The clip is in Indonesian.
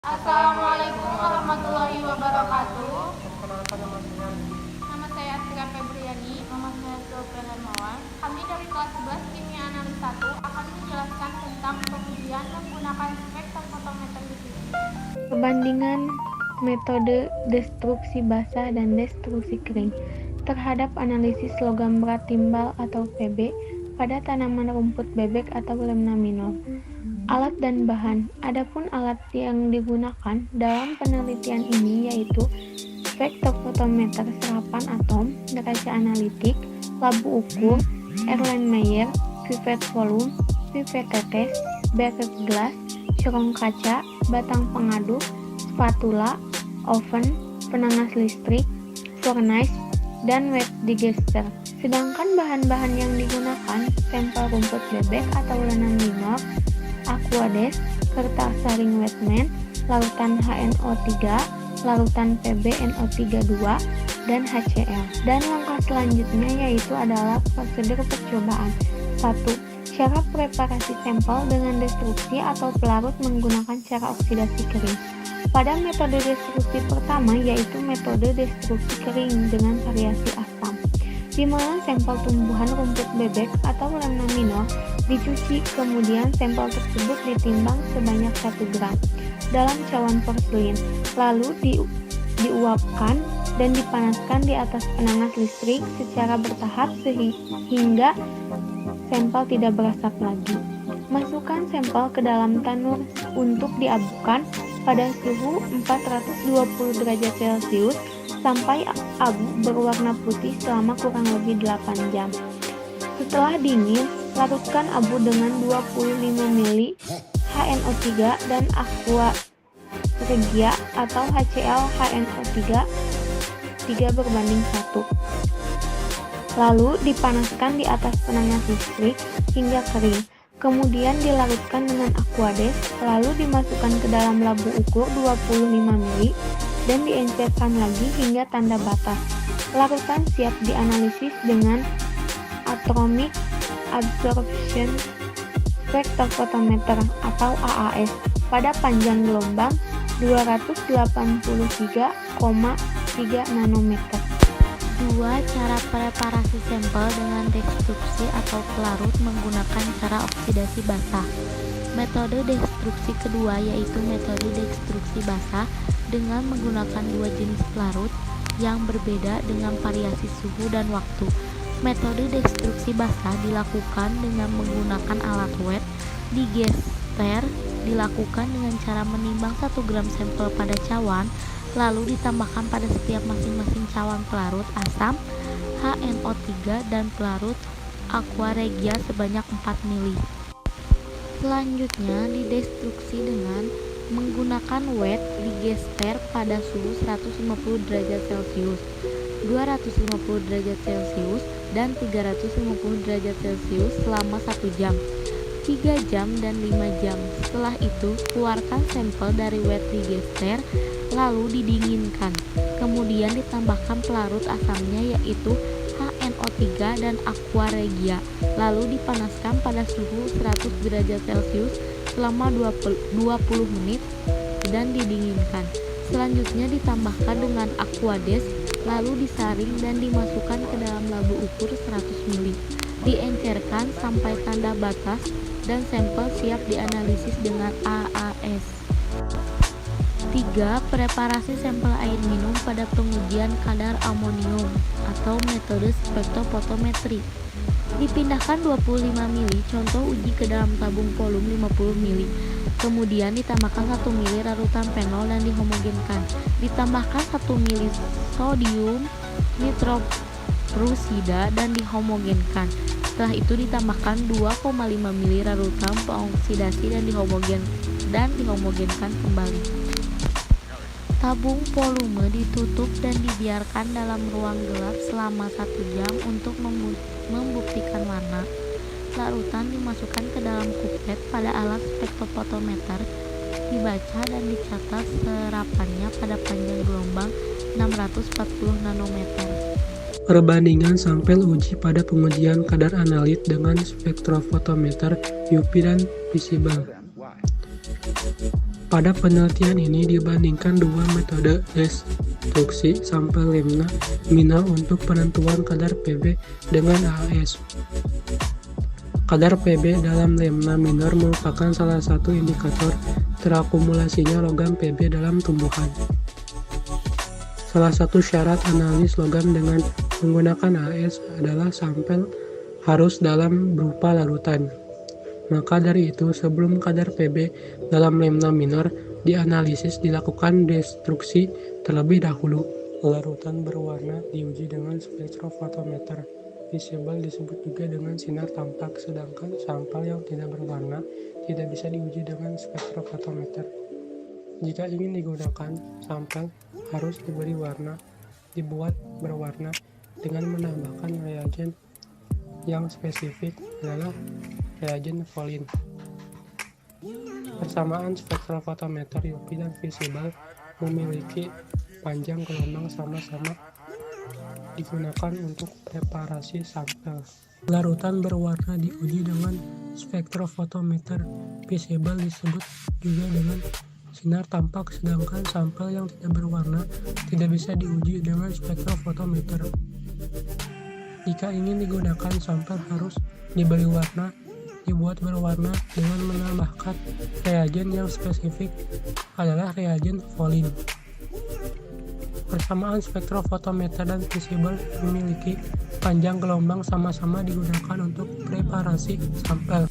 Assalamualaikum warahmatullahi wabarakatuh. Perkenalkan nama saya. Nama saya Astika Febriani. Nama saya Zulfian Hermawan. Kami dari kelas 11 Kimia Analis 1 akan menjelaskan tentang pengujian menggunakan spektrofotometer diffusi. Perbandingan metode destruksi basah dan destruksi kering terhadap analisis logam berat timbal atau Pb pada tanaman rumput bebek atau lemna minor. Alat dan bahan. Adapun alat yang digunakan dalam penelitian ini yaitu spektrofotometer serapan atom, neraca analitik, labu ukur, Erlenmeyer, pipet volume, pipet tetes, beker gelas, cerong kaca, batang pengaduk, spatula, oven, penanas listrik, furnace, dan wet digester. Sedangkan bahan-bahan yang digunakan sampel rumput bebek atau lemna minor, aquades, kertas saring wetman, larutan HNO3, larutan PbNO32, dan HCl. Dan langkah selanjutnya yaitu adalah prosedur percobaan. 1. Cara preparasi sampel dengan destruksi atau pelarut menggunakan cara oksidasi kering. Pada metode destruksi pertama yaitu metode destruksi kering dengan variasi asam, di mana sampel tumbuhan rumput bebek atau lemna minor dicuci, kemudian sampel tersebut ditimbang sebanyak 1 gram dalam cawan porselin, lalu diuapkan dan dipanaskan di atas penanas listrik secara bertahap sehingga sampel tidak berasap lagi. Masukkan sampel ke dalam tanur untuk diabukan pada suhu 420 derajat Celcius sampai abu berwarna putih selama kurang lebih 8 jam. Setelah dingin, larutkan abu dengan 25 ml HNO3 dan aqua regia atau HCl HNO3 3:1. Lalu dipanaskan di atas penanas listrik hingga kering. Kemudian dilarutkan dengan aquades, lalu dimasukkan ke dalam labu ukur 25 ml dan diencerkan lagi hingga tanda batas. Larutan siap dianalisis dengan atomic absorption spectrophotometer atau AAS pada panjang gelombang 283,3 nanometer. 2. Cara preparasi sampel dengan destruksi atau pelarut menggunakan cara oksidasi basah. Metode destruksi kedua yaitu metode destruksi basah dengan menggunakan 2 jenis pelarut yang berbeda dengan variasi suhu dan waktu. Metode destruksi basah dilakukan dengan menggunakan alat wet digester, dilakukan dengan cara menimbang 1 gram sampel pada cawan, lalu ditambahkan pada setiap masing-masing cawan pelarut asam HNO3 dan pelarut aqua regia sebanyak 4 ml. Selanjutnya didestruksi dengan menggunakan wet digester pada suhu 150 derajat Celcius, 250 derajat Celcius, dan 350 derajat Celcius selama 1 jam, 3 jam, dan 5 jam. Setelah itu, keluarkan sampel dari wet digester lalu didinginkan. Kemudian ditambahkan pelarut asamnya yaitu HNO3 dan aqua regia, lalu dipanaskan pada suhu 100 derajat Celcius selama 20 menit dan didinginkan. Selanjutnya ditambahkan dengan aquades, lalu disaring dan dimasukkan ke dalam labu ukur 100 ml. Diencerkan sampai tanda batas dan sampel siap dianalisis dengan AAS. 3. Preparasi sampel air minum pada pengujian kadar amonium atau metode spektrofotometri. Dipindahkan 25 ml contoh uji ke dalam tabung volume 50 ml. Kemudian ditambahkan 1 ml larutan fenol dan dihomogenkan. Ditambahkan 1 ml sodium nitroprusida dan dihomogenkan. Setelah itu ditambahkan 2,5 ml larutan pengoksidasi dan dihomogenkan kembali. Tabung volume ditutup dan dibiarkan dalam ruang gelap selama 1 jam untuk membuktikan warna. Larutan dimasukkan ke dalam kuplet pada alat spektrofotometer, dibaca dan dicatat serapannya pada panjang gelombang 640 nanometer. Perbandingan sampel uji pada pengujian kadar analit dengan spektrofotometer UV dan visible. Pada penelitian ini dibandingkan dua metode destruksi sampel lemna minor untuk penentuan kadar Pb dengan AAS. Kadar Pb dalam lemna minor merupakan salah satu indikator terakumulasinya logam Pb dalam tumbuhan. Salah satu syarat analis logam dengan menggunakan AAS adalah sampel harus dalam berupa larutan. Maka dari itu, sebelum kadar Pb dalam lemna minor dianalisis, dilakukan destruksi terlebih dahulu. Larutan berwarna diuji dengan spektrofotometer visible, disebut juga dengan sinar tampak, sedangkan sampel yang tidak berwarna tidak bisa diuji dengan spektrofotometer. Jika ingin digunakan, sampel harus diberi warna, dibuat berwarna dengan menambahkan reagen yang spesifik adalah reagen Folin. Persamaan spektrofotometer UV dan visible memiliki panjang gelombang sama-sama digunakan untuk preparasi sampel. Larutan berwarna diuji dengan spektrofotometer visible, disebut juga dengan sinar tampak, sedangkan sampel yang tidak berwarna tidak bisa diuji dengan spektrofotometer. Jika ingin digunakan, sampel harus diberi warna, dibuat berwarna dengan menambahkan reagen yang spesifik adalah reagen Folin. Persamaan spektrofotometer dan visible memiliki panjang gelombang sama-sama digunakan untuk preparasi sampel.